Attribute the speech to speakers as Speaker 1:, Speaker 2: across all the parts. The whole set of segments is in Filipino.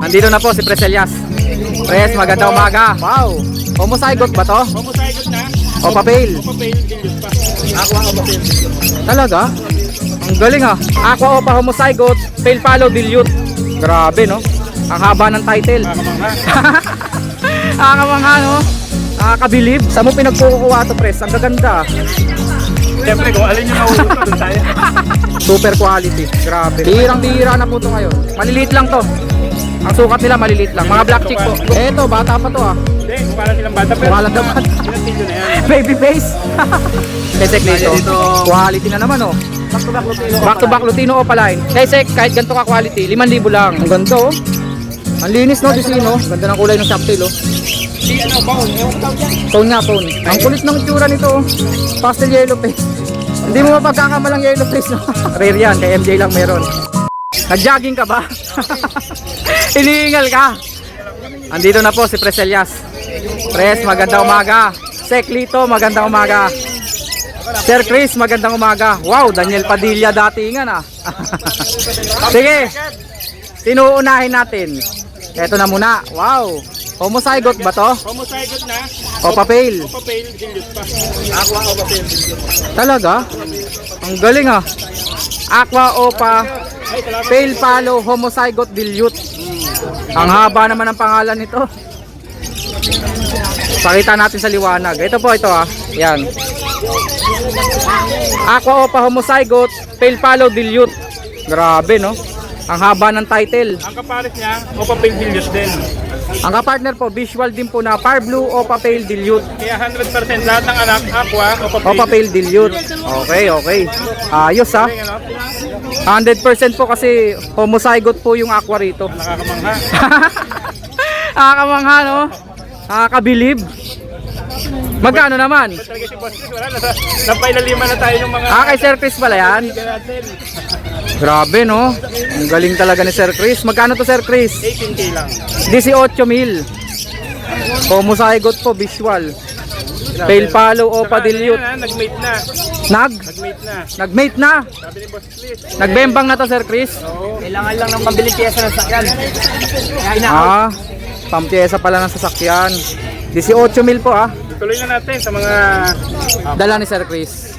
Speaker 1: Nandito na po si Pres Elias. Pres, magandang umaga. Wow, homozygote ba to?
Speaker 2: Homozygote na.
Speaker 1: O papel?
Speaker 2: Papel, dilute pa. Aqua o papel.
Speaker 1: Talaga? Ang galing ah. Aqua Opa homozygote, pale follow dilute. Grabe no? Ang haba ng title.
Speaker 2: Kakamangha.
Speaker 1: Nakakamangha no? Nakakabilib. Saan mo pinagkukuha to, Pres? Ang gaganda.
Speaker 2: Siyempre kung alin yung nauuto, doon tayo.
Speaker 1: Super quality. Grabe. Bihirang-bihira na po to ngayon. Maliliit lang to. Ang sukat nila maliliit lang. Mga black chick po. Eto, bata pa to ah.
Speaker 2: Hindi, mukha lang silang bata. Pero
Speaker 1: Mukha lang daw bata.
Speaker 2: ilang kilo na yan.
Speaker 1: Baby face. Kesek nito. Quality na naman oh. Back to back Lutino Opaline. Kesek, kahit ganito ka quality, 5,000 lang. Ang ganda oh. Ang linis no, Disino. Ganda ng kulay ng shoptail oh.
Speaker 2: Si ano, bone. Ewan tawag yan.
Speaker 1: Phone nga, phone. Ang kulit ng itsura nito oh. Pastel yellow face. Hindi mo mapagkakamalang yellow face no. Rare yan, kay MJ lang meron. Nag-jogging ka ba? Iniingal ka. Andito na po si Pres Elias. Pres, magandang umaga. Sek Lito, magandang umaga. Sir Chris, magandang umaga. Wow, Daniel Padilla datingan ah. Sige. Sino uunahin natin? Ito na muna. Wow. Homozygote ba to?
Speaker 2: Homozygote na.
Speaker 1: O papel?
Speaker 2: O papel, dilute pa. Aqua o papel, dilute.
Speaker 1: Talaga? Ang galing ah. Aqua Opa
Speaker 2: Ay, salamat.
Speaker 1: pale follow homozygote dilute. Ang haba naman ng pangalan nito. Pakita natin sa liwanag. Ito po, ito ah. Yan. Aqua Opa homozygote pale follow dilute. Grabe no. Ang haba ng title.
Speaker 2: Ang kapares niya, o papel, dilute din.
Speaker 1: Ang kapartner po, visual din po na Far Blue Opa pale dilute.
Speaker 2: Kaya 100% lahat ng anak, aqua o papel.
Speaker 1: Opa pale dilute. Okay, okay. Ayos ah. 100% po kasi homozygote po yung aqua rito.
Speaker 2: Nakakamangha.
Speaker 1: Nakakamangha no? Nakakabilib. Magkano naman?
Speaker 2: Talaga si Boss Chris, wala na. Napailaliman na tayo ng mga
Speaker 1: Kay Sir Chris pala yan.
Speaker 2: kaibigan natin.
Speaker 1: Grabe no? Ang galing talaga ni Sir Chris. Magkano to Sir Chris?
Speaker 2: 18K lang.
Speaker 1: 18,000. Homozygote po, visual. Pale follow Opa dilute.
Speaker 2: Nag-mate na.
Speaker 1: Nag-mate
Speaker 2: Nag-mate na.
Speaker 1: na.
Speaker 2: Sabi ni Boss Chris.
Speaker 1: Nagbembang na to Sir Chris.
Speaker 2: Kailangan lang ng pambili pyesa ng sakyan. Kaya
Speaker 1: Pampiyesa pala ng sasakyan. 18,000 po ah.
Speaker 2: tuloy na natin sa mga
Speaker 1: Dala ni Sir Chris.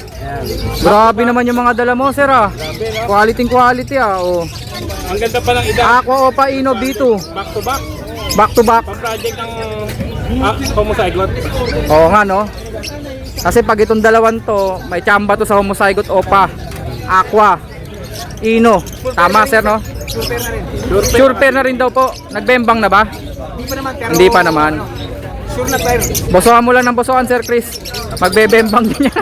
Speaker 1: Grabe naman yung mga dala mo Sir ah. Quality ah. Oh.
Speaker 2: ang ganda pa ng edad.
Speaker 1: Aqua Opa Ino B2.
Speaker 2: Back to back.
Speaker 1: Back to back.
Speaker 2: Pang project ng homozygote.
Speaker 1: Oo nga no. Kasi pag itong dalawan to, may tsamba to sa homozygote Opa, Aqua, Ino. Tama Sir no?
Speaker 2: Super na rin.
Speaker 1: Sure pair na rin daw po. Nagbembang na ba?
Speaker 2: Hindi pa naman. Pero
Speaker 1: Hindi pa naman.
Speaker 2: Sure na pair.
Speaker 1: Bosohan mo lang ng bosohan Sir Chris. Magbebembang din yan.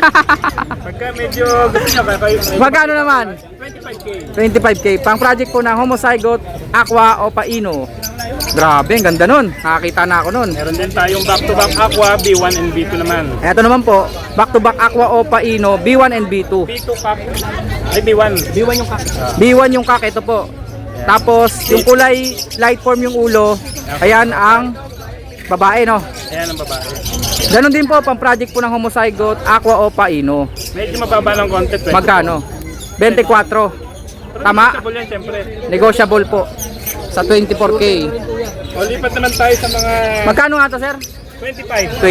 Speaker 2: Pagka medyo gusto nyo kayo.
Speaker 1: Magkano naman?
Speaker 2: 25K.
Speaker 1: 25K. Pang project po ng homozygote, Aqua Opa Ino. Grabe, ang ganda nun. Nakakita na ako nun.
Speaker 2: Meron din tayong back to back aqua B1 and B2 naman.
Speaker 1: Eto naman po, back to back Aqua Opa Ino, B1 and B2.
Speaker 2: B2 pack. Ay B1. B1 yung pack.
Speaker 1: B1 yung kak, ito po. Tapos, yung kulay light form yung ulo, ayan ang babae no.
Speaker 2: Ayan ang babae.
Speaker 1: Ganon din po, pang project po ng homozygote, Aqua Opa Ino.
Speaker 2: Medyo mababa ng konti.
Speaker 1: Magkano? 24. Tama?
Speaker 2: Negotiable yan syempre.
Speaker 1: Negotiable po. Sa 24K.
Speaker 2: O lipat naman tayo sa mga
Speaker 1: Magkano nga to sir?
Speaker 2: 25.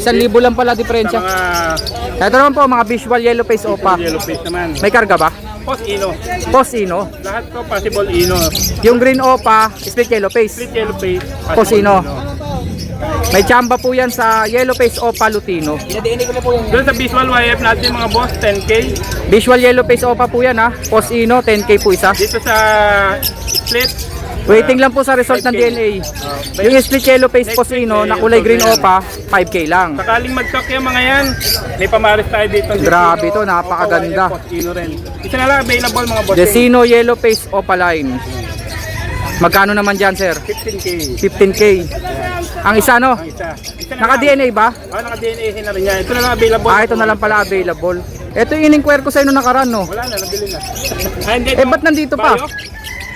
Speaker 1: 25. 1,000 lang pala
Speaker 2: Sa
Speaker 1: diferensya.
Speaker 2: mga
Speaker 1: Ito naman po, mga visual yellow face Opa.
Speaker 2: yellow face naman.
Speaker 1: May karga ba?
Speaker 2: Post Ino.
Speaker 1: Post Ino.
Speaker 2: Lahat to possible Ino.
Speaker 1: Yung green Opa, split yellow face.
Speaker 2: Split yellow face.
Speaker 1: Post Ino. May chamba po yan sa yellow face Opa Lutino.
Speaker 2: Doon sa visual YF natin mga boss, 10K.
Speaker 1: Visual yellow face Opa po yan ha. Post Ino, 10K po isa.
Speaker 2: Dito sa split,
Speaker 1: Waiting lang po sa result ng DNA. Yung split yellow face Post Ino na kulay green Opa, 5K lang.
Speaker 2: sakaling mag-stock yung mga yan, may pamaris tayo dito.
Speaker 1: Grabe to, napakaganda.
Speaker 2: Post Ino rin. Isa na lang available mga boss.
Speaker 1: Desino yellow face Opa line. Magkano naman dyan sir?
Speaker 2: 15K.
Speaker 1: 15K. Ang isa no?
Speaker 2: Ang isa. Isa na
Speaker 1: Naka
Speaker 2: lang.
Speaker 1: DNA ba?
Speaker 2: Naka-DNA na rin yan. Ito na lang available.
Speaker 1: Ito na lang pala available. Ito yung in-inquire ko sa inyo nakaraan no.
Speaker 2: Wala na, nabili na. Hindi,
Speaker 1: Ba't nandito pa?
Speaker 2: Bayo?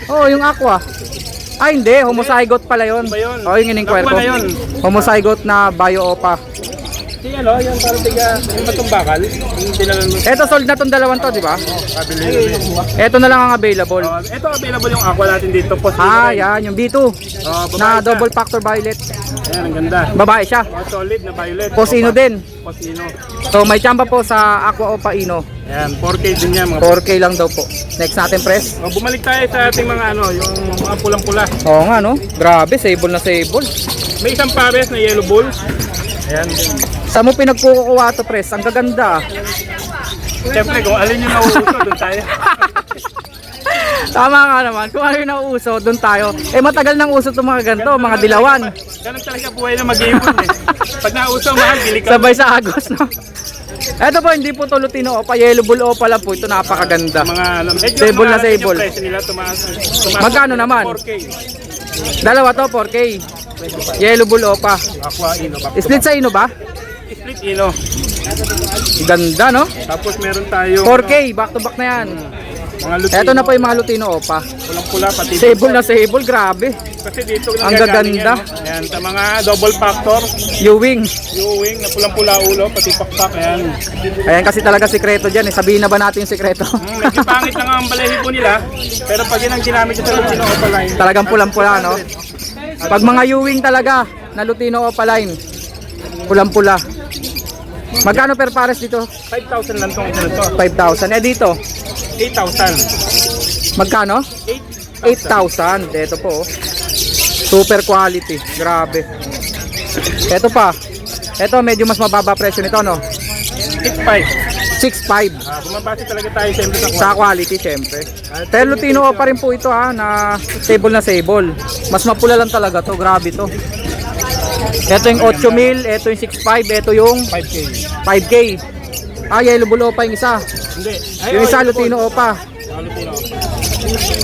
Speaker 1: Oh, yung Aqua. Hindi, homozygote pala yun.
Speaker 2: Ba yun?
Speaker 1: Oh, yung in-inquire ko.
Speaker 2: Aqua na yun.
Speaker 1: Homozygote na Bio Opa.
Speaker 2: Yung ano, yung parang tiga, yung batong bakal. Yung tinalan mo.
Speaker 1: Ito sold na tong dalawang to, di ba?
Speaker 2: Pabili.
Speaker 1: Ito na lang ang available.
Speaker 2: Ito available yung aqua natin dito. Post
Speaker 1: Yan, yung B2 na double factor violet.
Speaker 2: Ayan, ang ganda.
Speaker 1: Babae siya.
Speaker 2: Solid na violet.
Speaker 1: Posino din.
Speaker 2: Posino.
Speaker 1: So may tsamba po sa Aqua Opa Ino.
Speaker 2: Ayan, 4K din yan mga
Speaker 1: 4K lang daw po. Next natin press.
Speaker 2: bumalik tayo sa ating mga ano, yung mga pulang-pula.
Speaker 1: Oo nga no. Grabe, sable na sable.
Speaker 2: May isang pares na yellow bull. Ayan.
Speaker 1: Saan mo pinagkukuha to press? Ang gaganda.
Speaker 2: Siyempre, kung alin yung nauuso, doon tayo.
Speaker 1: Tama nga naman. Kung ano yung nauuso, doon tayo. Matagal nang uso itong mga ganito, mga dilawan.
Speaker 2: Ganun talaga buhay na mag-iipon eh. Pag nauso, mahal, bili ka.
Speaker 1: Sabay sa agos, no? Ito po, hindi po to Lutino Opa, yellow bull Opa lang po. Ito napakaganda.
Speaker 2: Mga ano, medyo
Speaker 1: Sable na
Speaker 2: mahal din yung
Speaker 1: sable.
Speaker 2: presyo nila, tumaas.
Speaker 1: Magkano naman?
Speaker 2: 4K.
Speaker 1: Dalawa to, 4K. Yellow bull Opa.
Speaker 2: Aqua Ino.
Speaker 1: Split sa ino ba?
Speaker 2: Split Ino.
Speaker 1: Ganda, no?
Speaker 2: Tapos meron tayo
Speaker 1: 4K, back to back na yan.
Speaker 2: mga Lutino.
Speaker 1: Ito na po yung mga Lutino Opa.
Speaker 2: Pulang-pula pati.
Speaker 1: Sable na sable, grabe.
Speaker 2: Kasi dito
Speaker 1: Ang
Speaker 2: nanggagaling
Speaker 1: gaganda.
Speaker 2: yan, no? Ayan, sa mga double factor,
Speaker 1: Ewing.
Speaker 2: U-wing na pulang-pula ulo, pati pakpak. Ayan.
Speaker 1: Ayan kasi talaga sikreto dyan. Sabihin na ba natin yung sikreto?
Speaker 2: Medyo pangit lang ang balahibo nila, pero pag yun ang ginamit sa Lutino Opaline,
Speaker 1: Talagang pulang-pula, no? Pag mga Ewing talaga na Lutino Opaline, pulang-pula. Magkano per pares dito?
Speaker 2: 5,000 lang tong ito.
Speaker 1: 5,000. Dito,
Speaker 2: 8,000.
Speaker 1: magkano? 8,000. Ito po, oh. Super quality. Grabe. Ito pa. Ito medyo mas mababa presyo nito, no?
Speaker 2: 6,500.
Speaker 1: 6,500.
Speaker 2: Bumabase talaga tayo siyempre sa
Speaker 1: Sa quality, syempre. Pero Lutino pa rin po ito, na sable na sable. Mas mapula lang talaga to. Grabe to. Ito yung 8,000, ito yung 6,500, ito yung
Speaker 2: 5K.
Speaker 1: 5K. Yellow bull Opa yung isa.
Speaker 2: Hindi.
Speaker 1: Yung isa Lutino Opa.
Speaker 2: Lutino Opa.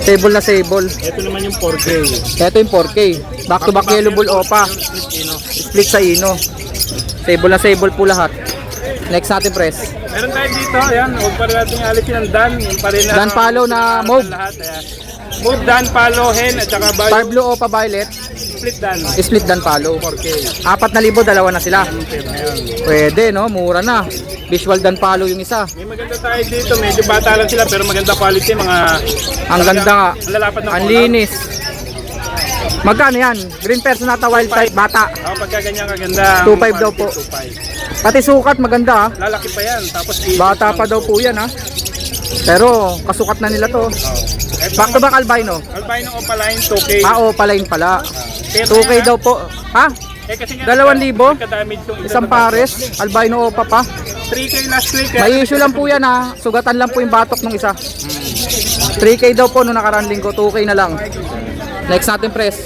Speaker 1: Sable na sable.
Speaker 2: Ito naman yung 4K.
Speaker 1: Ito yung 4K. Back to back yellow bull Opa. Split sa ino. Sable na sable po lahat. Next natin press.
Speaker 2: Meron tayo dito, ayan, huwag pa rin natin alisin ang Dan. Yung pa rin na,
Speaker 1: Dan Palo na mauve.
Speaker 2: Lahat, ayan. Mauve, Dan, Palo, Hen, at saka
Speaker 1: Star Blue Opa Violet.
Speaker 2: Split Dan.
Speaker 1: Split Dan Palo.
Speaker 2: 4K.
Speaker 1: 4,000, dalawa na sila.
Speaker 2: Ayan.
Speaker 1: Pwede, no? Mura na. Visual Dan Palo yung isa.
Speaker 2: May maganda tayo dito, medyo bata lang sila pero maganda quality, mga
Speaker 1: Ang ganda nga.
Speaker 2: ang lalapad ng
Speaker 1: Ang
Speaker 2: color.
Speaker 1: linis. Magkano yan? Green Personata Wild type bata.
Speaker 2: Pagka ganyan kaganda.
Speaker 1: 2.5 daw po.
Speaker 2: 2.5.
Speaker 1: Pati sukat maganda, ha?
Speaker 2: Lalaki pa yan, tapos
Speaker 1: Bata pa daw po yan, ha? Pero kasukat na nila to. Back to back albino.
Speaker 2: Albino Opaline 2K.
Speaker 1: Opaline pala.
Speaker 2: Pero
Speaker 1: 2K
Speaker 2: nga,
Speaker 1: daw po. Ha?
Speaker 2: kasi nga
Speaker 1: 2,000?
Speaker 2: nagka-damage yung
Speaker 1: Isang pares. Albino Opa pa.
Speaker 2: 3K last week.
Speaker 1: May issue lang po yan, ha? Sugatan lang po yung batok ng isa. 3K daw po no nakaraan linggo. 2K na lang. Next natin press.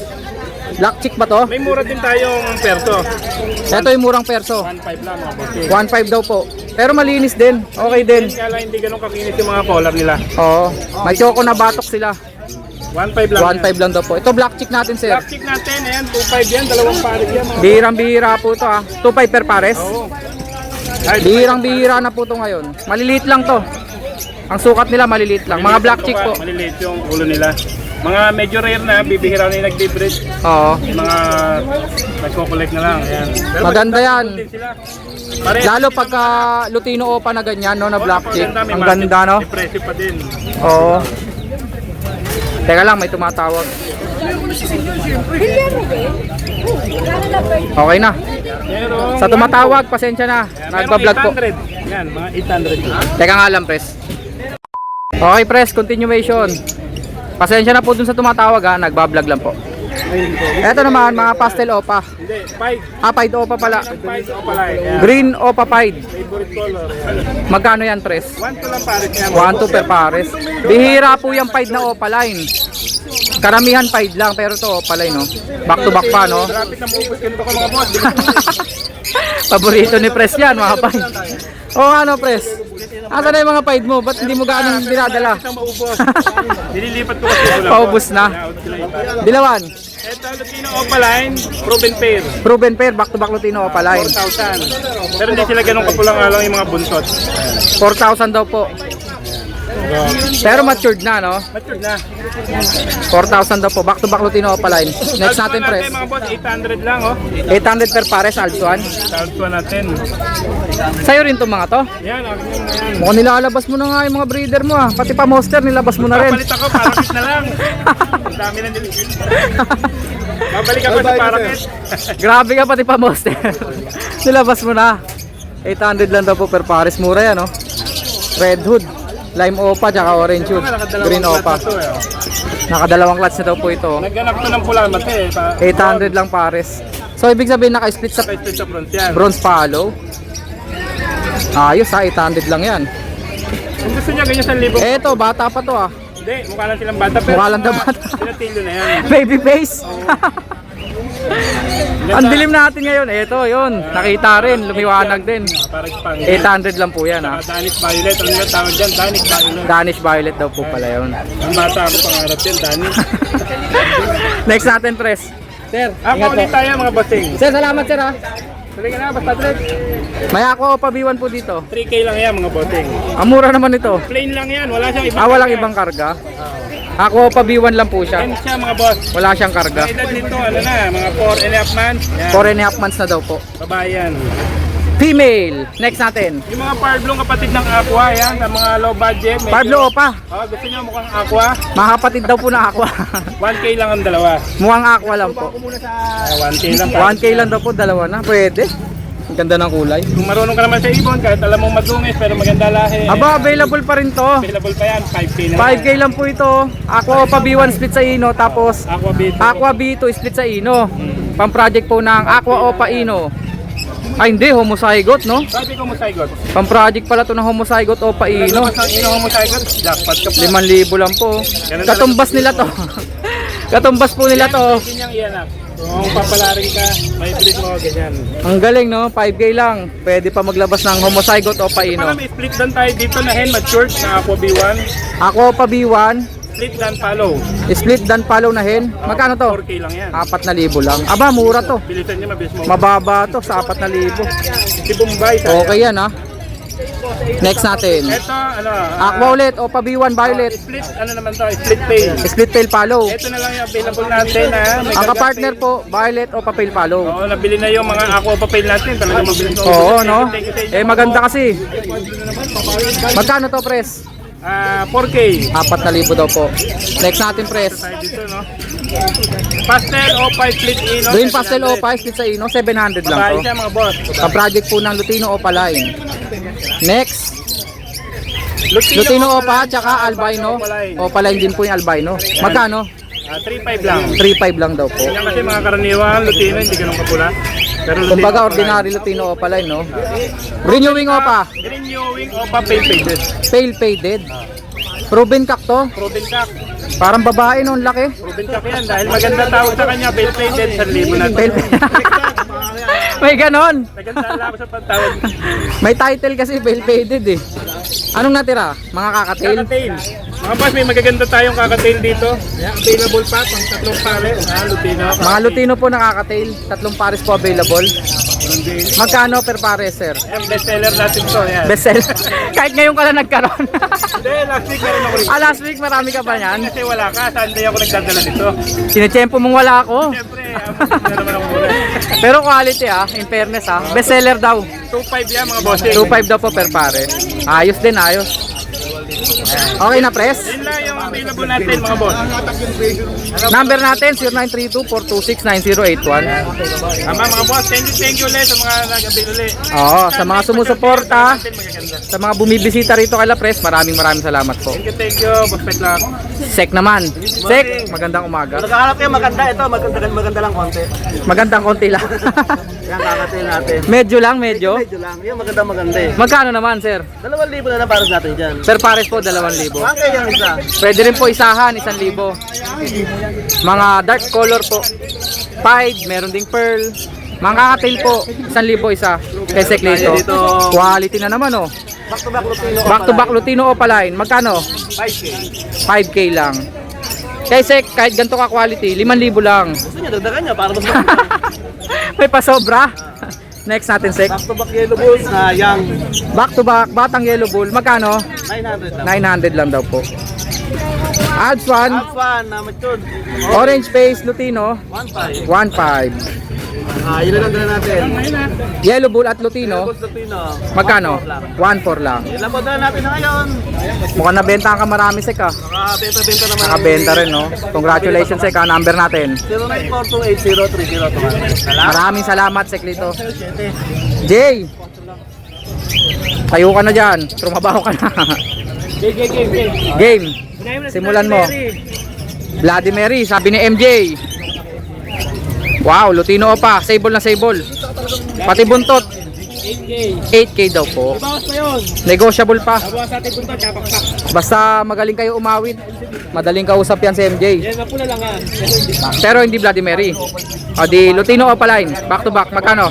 Speaker 1: Black chick ba to?
Speaker 2: May mura din tayong perto.
Speaker 1: Ito yung murang perso.
Speaker 2: 1.5 lang mga boss.
Speaker 1: 1.5 daw po. Pero malinis din. Okay din.
Speaker 2: Kaya lang hindi ganun kakinis yung mga collar nila.
Speaker 1: Oo. May choco na batok sila.
Speaker 2: 1.5 lang.
Speaker 1: 1.5 lang daw po. Ito black chick natin, sir.
Speaker 2: Black chick natin, ayan, 2.5 yan, dalawang pares yan. Mga
Speaker 1: Bihirang-bihira po ito, ha. 2.5 per pares.
Speaker 2: Oo. Ay,
Speaker 1: Bihirang-bihira na po ito ngayon. Maliliit lang to. Ang sukat nila maliliit lang. Mga black chick po.
Speaker 2: Maliliit yung ulo nila. Mga medyo rare na, bibihira na yung nag-debris.
Speaker 1: Oo.
Speaker 2: Mga nagko-collect na lang. Ayan. Pero
Speaker 1: Maganda yan.
Speaker 2: din sila. Pare,
Speaker 1: Lalo pagka Lutino Opa na ganyan, no, na black chick.
Speaker 2: may
Speaker 1: Ang
Speaker 2: market
Speaker 1: ganda, no?
Speaker 2: Impressive pa din.
Speaker 1: Oo. Teka lang, may tumatawag. Okay na.
Speaker 2: Pero,
Speaker 1: Sa tumatawag, pasensya na. Nagpa-vlog po.
Speaker 2: 800. Yan, mga 800.
Speaker 1: Teka nga lang, pres. Okay, pres, continuation. Pasensya na po dun sa tumatawag, ha. Nagbablog lang po. Eto naman, mga pastel opa.
Speaker 2: Hindi, 5.
Speaker 1: Pied opa pala.
Speaker 2: 5 o pala. Ayan.
Speaker 1: Green opa pied.
Speaker 2: Favorite color. Ayan.
Speaker 1: Magkano yan, pres?
Speaker 2: 1 to lang pares yan.
Speaker 1: 1-2 per pares. Bihira po yung pied na opaline. Karamihan pied lang, pero to opaline, no? Back to back pa, no?
Speaker 2: Malapit na maubos ganito ko mga boss.
Speaker 1: Paborito ni pres yan, mga pied. O ano, pres? Asa na yung mga pied mo? Ba't hindi mo gaano dinadala?
Speaker 2: Malapit na maubos. Nililipat ko kasi wala.
Speaker 1: Paubos na. Dilawan.
Speaker 2: Ito, Lutino Opaline, proven pair.
Speaker 1: Proven pair, back to back Lutino opaline.
Speaker 2: 4,000. Pero hindi sila ganun kapulang alang yung mga buntot.
Speaker 1: 4,000 daw po. Pero matured na, no?
Speaker 2: Matured na.
Speaker 1: 4,000 daw po. Back to back Lutino Opaline. Next natin,
Speaker 2: Alpha
Speaker 1: press.
Speaker 2: mga boss, 800 lang, oh.
Speaker 1: 800 per pares, Alpsuan.
Speaker 2: Alpha natin.
Speaker 1: Sa'yo rin itong mga to.
Speaker 2: Yan, akin yung yan.
Speaker 1: Mukhang nilalabas mo na nga yung mga breeder mo ah. Pati pa monster, nilabas mo na rin.
Speaker 2: Papalit ako, parakit na lang. Ang dami na nila. Babalik ako sa parakit.
Speaker 1: Grabe ka, pati pa monster. Nilabas mo na. 800 lang daw po per pares. Mura yan, no? Red hood, lime opa, tsaka orange hood. Green opa. Nakadalawang clutch na daw po ito.
Speaker 2: Nagganap to ng pula mate.
Speaker 1: 800 lang pares. So ibig sabihin naka-split sa
Speaker 2: Sa sa front yan.
Speaker 1: bronze palo. Ayos ha, 800 lang yan.
Speaker 2: Kung gusto niya, ganyan 1,000.
Speaker 1: Eto, bata pa to ah.
Speaker 2: Hindi, mukha lang silang bata. Pero
Speaker 1: Mukha lang daw bata.
Speaker 2: Pinatilo na yan.
Speaker 1: Baby face. Ang dilim natin ngayon. Eto, yun. Nakita rin, lumiwanag din.
Speaker 2: Parang pang
Speaker 1: 800 lang po yan ha.
Speaker 2: Danish Violet. Ano yung tawag dyan? Danish Violet.
Speaker 1: Danish Violet daw po pala yun.
Speaker 2: Ang bata ako pangarap yan, Danish.
Speaker 1: Next natin, press. Sir,
Speaker 2: Ako
Speaker 1: ingat po.
Speaker 2: ulit tayo mga bossing.
Speaker 1: Sir, salamat sir ha.
Speaker 2: Tuloy ka na, basta trade.
Speaker 1: May ako pa B1 po dito.
Speaker 2: 3K lang yan mga bossing.
Speaker 1: Ang mura naman ito.
Speaker 2: Plain lang yan, wala siyang ibang
Speaker 1: Walang
Speaker 2: karga.
Speaker 1: ibang karga. Ako pa B1 lang po siya.
Speaker 2: Yan siya mga boss.
Speaker 1: Wala siyang karga.
Speaker 2: Ang edad nito, ano na, mga 4.5 months. Yan,
Speaker 1: 4.5 months na daw po.
Speaker 2: babae yan.
Speaker 1: Female. Next natin.
Speaker 2: Yung mga parblong kapatid ng Aqua, yan, ng mga low budget. medyo-
Speaker 1: Pablo Opa.
Speaker 2: Oh, gusto nyo mukhang Aqua?
Speaker 1: Mga kapatid daw po na aqua.
Speaker 2: 1K lang ang dalawa.
Speaker 1: Mukhang aqua lang po.
Speaker 2: 1K lang.
Speaker 1: 1K lang daw po, dalawa na. Pwede. Ang ganda ng kulay.
Speaker 2: Kung marunong ka naman sa ibon, kahit alam mong madungis, pero maganda lahi.
Speaker 1: Aba, available pa rin to.
Speaker 2: Available pa yan, 5K na.
Speaker 1: 5K lang po ito. Aqua Opa B1 split sa Ino. Tapos
Speaker 2: Aqua Bito.
Speaker 1: Aqua B2 split sa Ino. Pang project po ng Aqua Opa Ino. Ay hindi, homozygote no?
Speaker 2: Sabi ko mo saigot.
Speaker 1: Pang project pala to ng homozygote Opa Ino.
Speaker 2: Labas ang ino mo saigot, jackpot ka pa.
Speaker 1: 5,000 lang po. Katumbas nila to. Katumbas po nila to.
Speaker 2: Ganyang iyanak. Kung papalarin ka, may split mo, ganyan.
Speaker 1: Ang galing no, 5K lang. Pwede pa maglabas ng homozygote Opa
Speaker 2: Para
Speaker 1: Ino.
Speaker 2: may split dan tayo dito na hen matured na Aqua B1.
Speaker 1: Aqua Opa B1,
Speaker 2: Split dan follow.
Speaker 1: split dan follow na hen. Magkano to?
Speaker 2: 4K lang yan.
Speaker 1: 4,000 lang. Aba, mura to.
Speaker 2: Bilisan niya, mabilis mo.
Speaker 1: Mababa to sa 4,000.
Speaker 2: Si Bombay.
Speaker 1: Okay yan ha. Next natin.
Speaker 2: Ito, ano,
Speaker 1: Aqua ulit, Opa B1 Violet.
Speaker 2: split, ano naman to, split pay.
Speaker 1: Split tail follow.
Speaker 2: Ito na lang yung available natin ha. May
Speaker 1: Ang
Speaker 2: karga
Speaker 1: kapartner
Speaker 2: pay.
Speaker 1: po, Violet Opa Pale follow.
Speaker 2: Oo, nabili na yung mga Aqua papel natin. Talaga mabilis mo.
Speaker 1: Oo, no?
Speaker 2: Thank you sa inyo.
Speaker 1: Eh, maganda kasi. Magkano to, pres?
Speaker 2: 4K.
Speaker 1: 4,000 daw po. Next natin, pres.
Speaker 2: Tayo dito, no? Pastel o 5 split ino.
Speaker 1: Green Pastel Opa, split sa Ino, 700 lang
Speaker 2: Babae
Speaker 1: to.
Speaker 2: siya mga boss.
Speaker 1: Ka-project po ng Lutino Opa line. Next, Lutino Opa, tsaka Albino. Opa line din po yung Albino. Magkano?
Speaker 2: 3.5 lang.
Speaker 1: 3,500 lang daw po.
Speaker 2: Yan kasi mga karaniwan, Lutino, hindi ganun kapula. Pero Lutino,
Speaker 1: Kumbaga, ordinary Lutino Opa line, no? Renewing Opa,
Speaker 2: Renewing Opa pale faded.
Speaker 1: pale faded. Proven cock to.
Speaker 2: Proven cock.
Speaker 1: Parang babae no, ang laki.
Speaker 2: Proven cock yan. Dahil maganda tawag sa kanya, pale faded, 1,000 natin.
Speaker 1: Pale May ganon.
Speaker 2: Maganda lang ako sa pagtawag.
Speaker 1: May title kasi pale faded eh. Anong natira? Mga kakatail?
Speaker 2: Kakatail. Mga boss, may magaganda tayong kakatail dito. Yan, available pa, pang 3 pares. Lutino.
Speaker 1: Mga Lutino po na kakatail. 3 pares po available. Magkano per pares, sir?
Speaker 2: Yan, bestseller natin to. Yan.
Speaker 1: Best seller. Kahit ngayon ka lang nagkaroon.
Speaker 2: Hindi, last week meron ako rin.
Speaker 1: Last week marami ka ba yan?
Speaker 2: Kasi wala ka, Sunday ako nagdadala nito.
Speaker 1: Sinetsempo mong wala ako.
Speaker 2: Siyempre, hindi na naman ako mura.
Speaker 1: Pero quality in fairness best seller daw.
Speaker 2: 2.5 yan mga bossing.
Speaker 1: 2.5 daw po per pares. Ayos din, ayos. Okay na, press?
Speaker 2: Yun lang yung available natin mga boss.
Speaker 1: Number natin, 0932-426-9081.
Speaker 2: Tama mga boss, thank you ulit sa mga nag-avail ulit.
Speaker 1: Oo, sa mga sumusuporta,
Speaker 2: Natin magaganda.
Speaker 1: sa mga bumibisita rito kay La Press, maraming salamat po.
Speaker 2: Thank you, boss Pet lang.
Speaker 1: Sek naman. Sek, magandang umaga.
Speaker 3: Nakaharap kayo maganda ito, maganda lang konti.
Speaker 1: Magandang konti lang.
Speaker 3: Yan kakatail natin.
Speaker 1: Medyo lang, medyo.
Speaker 3: Medyo lang, yan maganda eh.
Speaker 1: Magkano naman, sir?
Speaker 3: 2,000 na lang para natin dyan.
Speaker 1: Per pares po, 2,000.
Speaker 3: Okay yan isa.
Speaker 1: Pwede rin po isahan, 1,000. Mga dark color po. Pied, meron ding pearl. Mga kakatail po, 1,000 isa. Kay Secleto. Quality na naman, oh.
Speaker 3: Back to back Lutino.
Speaker 1: Back to back Lutino Opaline. Magkano?
Speaker 2: 5K.
Speaker 1: 5K lang. Kay Sek, kahit ganito ka quality, 5,000 lang.
Speaker 3: Gusto nyo, dagdagan nyo para mas
Speaker 1: May pasobra. Next natin, Sek.
Speaker 3: Back to back yellow bulls na young.
Speaker 1: Back to back, batang yellow bull. Magkano?
Speaker 3: 900 lang.
Speaker 1: 900 lang daw po. Alps 1,
Speaker 3: Alpha na matured.
Speaker 1: orange face, Lutino,
Speaker 3: 1.5.
Speaker 1: 1.5.
Speaker 3: Yun lang dala natin.
Speaker 1: Yellow bull at Lutino,
Speaker 3: Bulls na Pino.
Speaker 1: magkano? 1.4 lang.
Speaker 3: Yun lang po dala natin na ngayon.
Speaker 1: Mukhang nabenta ka marami, Sek, ah.
Speaker 3: Nakabenta-benta naman.
Speaker 1: Nakabenta rin, no? Congratulations, Sek, ah. Number natin.
Speaker 3: 0942803020.
Speaker 1: Maraming salamat, Seklito. Jay! Tayo ka na dyan. Trumabaho ka na. Game. Simulan mo. Vladimir, sabi ni MJ. Wow, Lutino Opa. Sable na sable. Pati buntot. 8K daw po. Negotiable pa. Basta magaling kayo umawit. Madaling kausap yan si MJ. Pero hindi Vladimir. O di Lutino Opa line. Back to back. Magkano?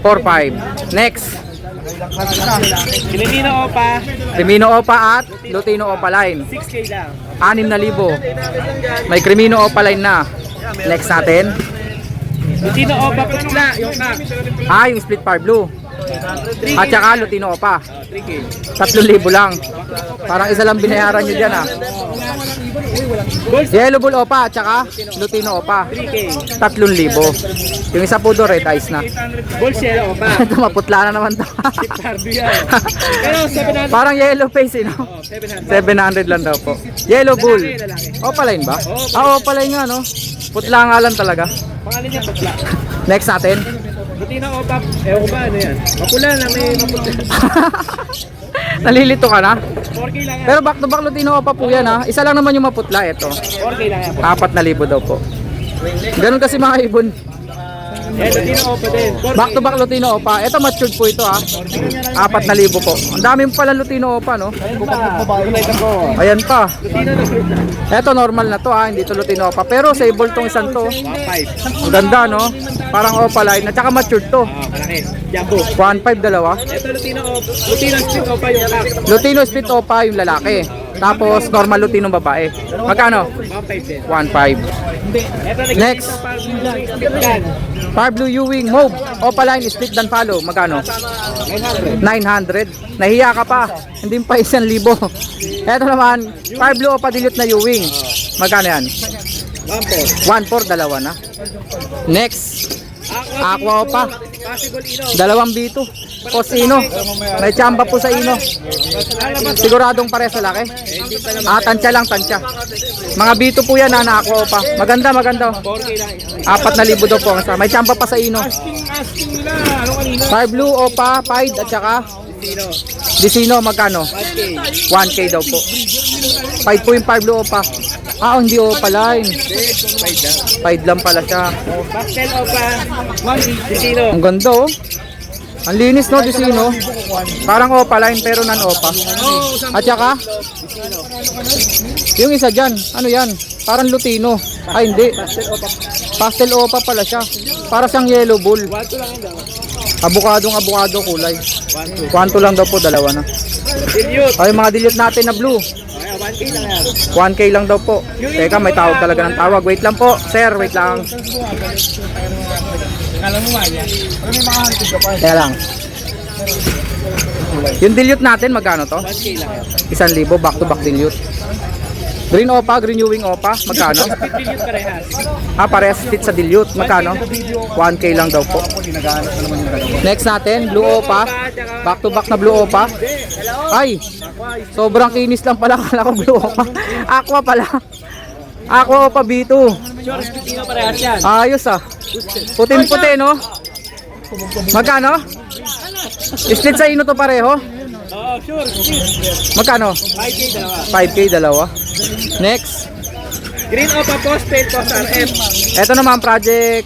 Speaker 1: 4.5. Next.
Speaker 2: Pilipino Opa,
Speaker 1: Crimino Opa at Lutino Opa line.
Speaker 2: 6K lang.
Speaker 1: 6,000. May Crimino Opa line na. Next natin.
Speaker 2: Pilipino Opa putla, yung kak.
Speaker 1: Yung split par blue. At saka Lutino Opa.
Speaker 2: 3K.
Speaker 1: 3,000 lang. Parang isa lang binayaran nyo dyan, ah. Yellow bull Opa at saka Lutino Opa.
Speaker 2: 3K.
Speaker 1: 3,000. Yung isa po doon red eyes na.
Speaker 2: Bullshit Opa.
Speaker 1: Ito maputla na naman to.
Speaker 2: Tardo yan. Pero 700.
Speaker 1: Parang yellow face, eh, no? 700 lang daw po. Yellow bull. Opa line ba? Opa line nga, no? Putla nga lang talaga.
Speaker 2: Pangalan niya putla.
Speaker 1: Next natin.
Speaker 2: Pilipino Opa, ewan ko ba ano yan? Mapula na may maputla.
Speaker 1: Nalilito ka na?
Speaker 2: 4K lang yan.
Speaker 1: Pero back to back Lutino Opa po yan, ha? Isa lang naman yung maputla, ito.
Speaker 2: 4K lang yan.
Speaker 1: 4,000 daw po. Ganun kasi mga ibon.
Speaker 2: Eh, Pilipino Opa din. 4K.
Speaker 1: Back to back Lutino Opa. Ito matured po ito, ha? 4,000 po. Ang dami pala Lutino Opa, no? Ayan pa. Ito normal na to, ha? Hindi to Lutino Opa. Pero sable tong isang to.
Speaker 2: 1.5.
Speaker 1: Ang ganda, no? Parang Opa line. At saka matured to.
Speaker 2: Malaki. Jumbo.
Speaker 1: 1.5 dalawa.
Speaker 2: Ito Lutino Opa. Lutino Split Opa yung kak.
Speaker 1: Lutino split Opa yung lalaki. Tapos normal Lutino babae. Magkano?
Speaker 2: 1.5 din.
Speaker 1: 1.5.
Speaker 2: Ito
Speaker 1: Next.
Speaker 2: Split can.
Speaker 1: Far Blue Ewing Mauve. Opa line split dan follow. Magkano? 900. Nahiya ka pa. Hindi pa 1,000. Ito naman, Far Blue Opa dilute na Ewing. Magkano yan? 1.4, dalawa na. Next, Aqua Opa.
Speaker 2: Possible Ino.
Speaker 1: Dalawang B2. Post Ino. May tsamba po sa Ino. Siguradong pare sa laki. Tansya lang, tansya. Mga B2 po yan, na Aqua Opa. Maganda, maganda.
Speaker 2: 4K lang.
Speaker 1: 4,000 daw po ang isa. May tsamba pa sa Ino.
Speaker 2: Asking nila. Ano kanina?
Speaker 1: Far Blue Opa, Pied at saka
Speaker 2: Sino?
Speaker 1: Disino, magkano?
Speaker 2: 1K.
Speaker 1: 1K daw po. 5 po yung Far Blue Opa. Hindi Opa line. 5 lang pala siya.
Speaker 2: Pastel Opa. 1K. Sino?
Speaker 1: Ang ganda, oh. Ang linis, no, Disino. Parang Opa line pero non-Opa. At saka yung isa dyan, ano yan? Parang Lutino. Hindi. Pastel Opa pala siya. Para siyang yellow bull.
Speaker 2: 1-2 lang yung daw.
Speaker 1: Abukado kulay.
Speaker 2: 1-2.
Speaker 1: 1 lang daw po, dalawa na.
Speaker 2: Dilute.
Speaker 1: Ay, mga dilute natin na blue.
Speaker 2: Okay, 1K lang yan.
Speaker 1: 1K lang daw po. Teka, may tawag talaga ng tawag. Wait lang po, sir. Wait lang.
Speaker 2: Alam mo ba yan?
Speaker 1: Kaya lang. Yung dilute natin, magkano to?
Speaker 2: 1K lang yan.
Speaker 1: 1,000, back to back dilute. Green Opa, Green Ewing Opa, magkano?
Speaker 2: Dilute parehas.
Speaker 1: Parehas split sa dilute, magkano? 1K lang daw po. Next natin, Blue Opa. Back to back na Blue Opa. Ay, sobrang kinis lang pala. Kala ko Blue Opa. Aqua pala. Aqua Opa B2.
Speaker 2: Sure, Sino parehas yan.
Speaker 1: Ayos, ah. Putin-puti, no? Magkano? Split sa ino to pareho?
Speaker 2: Oo, sure. Split.
Speaker 1: Magkano?
Speaker 2: 5K dalawa.
Speaker 1: 5K dalawa. Next.
Speaker 2: Green Opa Postpaid Post RF.
Speaker 1: Ito naman project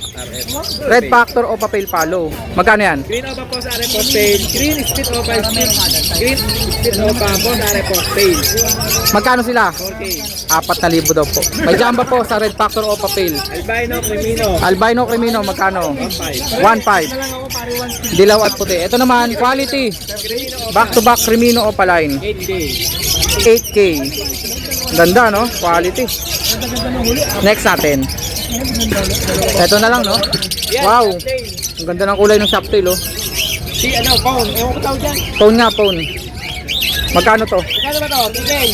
Speaker 1: Red Factor o Papel Follow. Magkano yan?
Speaker 2: Green Opa Post RF Postpaid. Green Split Opa Split. Green Split Opa Post RF Postpaid.
Speaker 1: Magkano sila?
Speaker 2: 4K.
Speaker 1: 4,000 daw po. May jamba po sa Red Factor o Papel.
Speaker 2: Albino Crimino.
Speaker 1: Albino Crimino, magkano?
Speaker 2: 1.5.
Speaker 1: 1.5. Dilaw at puti. Ito naman, quality. Back to back Crimino o Paline.
Speaker 2: 8K.
Speaker 1: 8K. Ganda, no? Quality. Next natin. Ito na lang, no? Wow. Ang ganda ng kulay ng shoptail, oh.
Speaker 2: Si ano, phone. Ewan ko tawag dyan.
Speaker 1: Phone nga, phone. Magkano to?
Speaker 2: Magkano ba to? Bigay.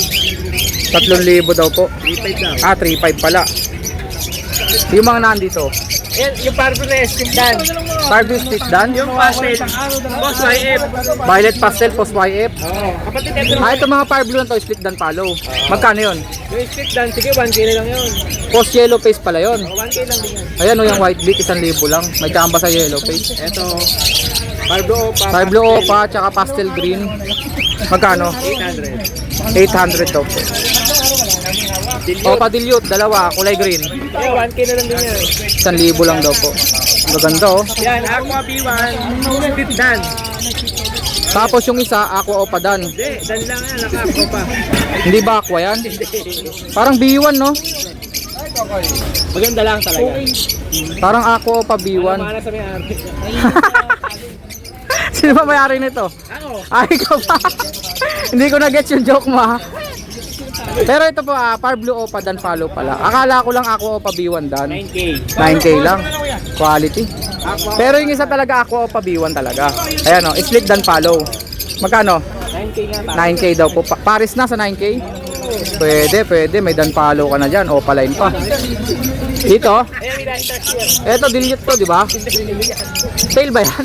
Speaker 1: 3,000 daw po.
Speaker 2: 3.5 lang.
Speaker 1: 3,500 pala. Yung mga nandito.
Speaker 2: Yung pardo na split dan.
Speaker 1: Barbie split dan.
Speaker 2: Yung pastel. Boss YF.
Speaker 1: Violet pastel, post YF.
Speaker 2: Oo. Kapatid ito.
Speaker 1: Ito mga fire blue na to, split dan palo. Magkano yun?
Speaker 2: Yung split dan, sige 1K na lang yun.
Speaker 1: Post yellow face pala yun.
Speaker 2: 1K lang din yan.
Speaker 1: Ayan o, yung white beak, 1,000 lang. May kamba sa yellow face.
Speaker 2: Ito. Pardo Opa.
Speaker 1: Fire blue opa, tsaka pastel green. Magkano?
Speaker 2: 800.
Speaker 1: 800 daw po. Opa dilute, dalawa, kulay green.
Speaker 2: Yeah, 1K na lang din yan.
Speaker 1: 1,000 lang daw po. Maganda oh.
Speaker 2: Yan, Aqua B1. Split dan.
Speaker 1: Tapos yung isa, aqua opa dan.
Speaker 2: Hindi, dan lang yan. Naka-aqua pa.
Speaker 1: Hindi ba aqua yan? Parang B1 no?
Speaker 2: Maganda lang talaga.
Speaker 1: Parang aqua opa B1.
Speaker 2: Mana sa may-ari.
Speaker 1: Sino ba may-ari nito?
Speaker 2: Ako.
Speaker 1: Ay, ikaw pa. Hindi ko na-gets yung joke mo ha. Pero ito po, Fire Blue Opa Dan follow pala. Akala ko lang Aqua Opa B1 Dan.
Speaker 2: 9K.
Speaker 1: 9K lang. Quality. Pero yung isa talaga Aqua Opa B1 talaga. Ayan o, split Dan follow. Magkano?
Speaker 2: 9K nga ba?
Speaker 1: 9K daw po. Paris na sa 9K? Pwede. May Dan follow ka na dyan. Opa line pa. Dito?
Speaker 2: Ayan, may na-interest yan.
Speaker 1: Eto, dilute to, di ba? Tail ba yan?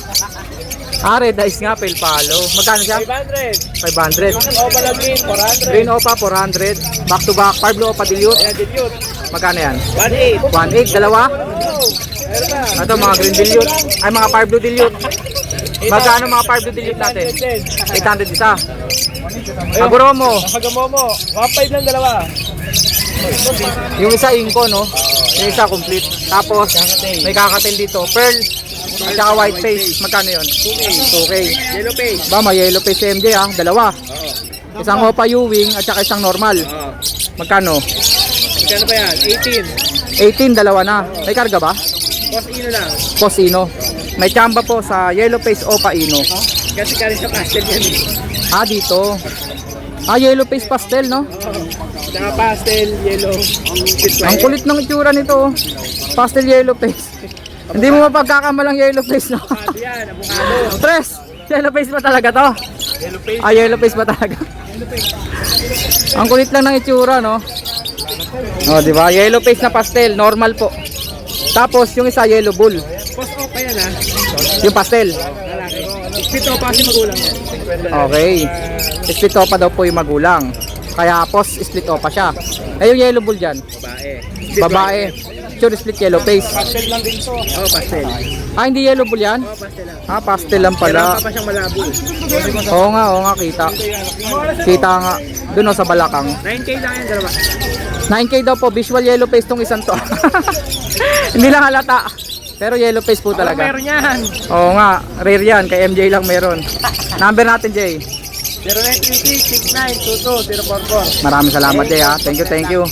Speaker 1: Red eyes nga, pale follow. Magkano siya?
Speaker 2: 500.
Speaker 1: 500.
Speaker 2: Opa lang green, 400.
Speaker 1: Green Opa, 400. Back to back. Fire Blue Opa dilute.
Speaker 2: Ayan, dilute.
Speaker 1: Magkano yan?
Speaker 2: 1.8.
Speaker 1: 1.8, dalawa.
Speaker 2: Meron na.
Speaker 1: Ito, mga green dilute. Ay, mga Fire Blue dilute. Magkano mga Fire Blue dilute natin? 800 isa. Aguro mo.
Speaker 2: Nakagamo mo. 1.5 lang dalawa.
Speaker 1: Yung isa inko, no? Yung isa complete. Tapos, may kakatil dito. Pearl. At saka white face. Magkano yun? 2K.
Speaker 2: Yellow face.
Speaker 1: Ba, may yellow face MJ ha. Dalawa. Isang Opa U-Wing at saka isang normal.
Speaker 2: Oo.
Speaker 1: Magkano?
Speaker 2: Magkano ba yan?
Speaker 1: 18,
Speaker 2: 18.
Speaker 1: dalawa na. May karga ba?
Speaker 2: Boss Ino lang.
Speaker 1: Posino. May chamba po sa yellow face Opa Ino.
Speaker 2: Kasi kari sa pastel yan eh.
Speaker 1: Dito. Yellow face pastel, no?
Speaker 2: Oo. Saka pastel, yellow.
Speaker 1: Ang kulit ng itsura nito. Pastel yellow face. Hindi mo mapagkakamalang yellow face, no?
Speaker 2: Avocado yan, avocado.
Speaker 1: Tres! Yellow face ba talaga to?
Speaker 2: Yellow face.
Speaker 1: Yellow face ba talaga? Ang kulit lang ng itsura, no? Di ba? Yellow face na pastel, normal po. Tapos yung isa yellow bull,
Speaker 2: Boss Opa yan ha.
Speaker 1: yung pastel.
Speaker 2: Lalaki. Split Opa kasi magulang yan.
Speaker 1: Okay. Split opa daw po yung magulang. Kaya post split opa siya. Yung yellow bull dyan,
Speaker 2: Babae.
Speaker 1: babae. Sure split yellow face.
Speaker 2: Pastel lang din to. Oo, pastel.
Speaker 1: Hindi yellow bull yan?
Speaker 2: Oo, pastel lang.
Speaker 1: Pastel lang
Speaker 2: Kailangan
Speaker 1: pala.
Speaker 2: pa pa siyang malabo.
Speaker 1: Oo nga, kita. Kita nga. Doon sa balakang.
Speaker 2: 9K lang yan, dalawa.
Speaker 1: 9K daw po, visual yellow face tong isang to. Hindi lang halata. Pero yellow face po talaga.
Speaker 2: Meron yan.
Speaker 1: Oo nga, rare yan. Kay MJ lang meron. Number natin, Jay.
Speaker 2: 0936-6922-044.
Speaker 1: Maraming salamat, Jay ha. Thank you.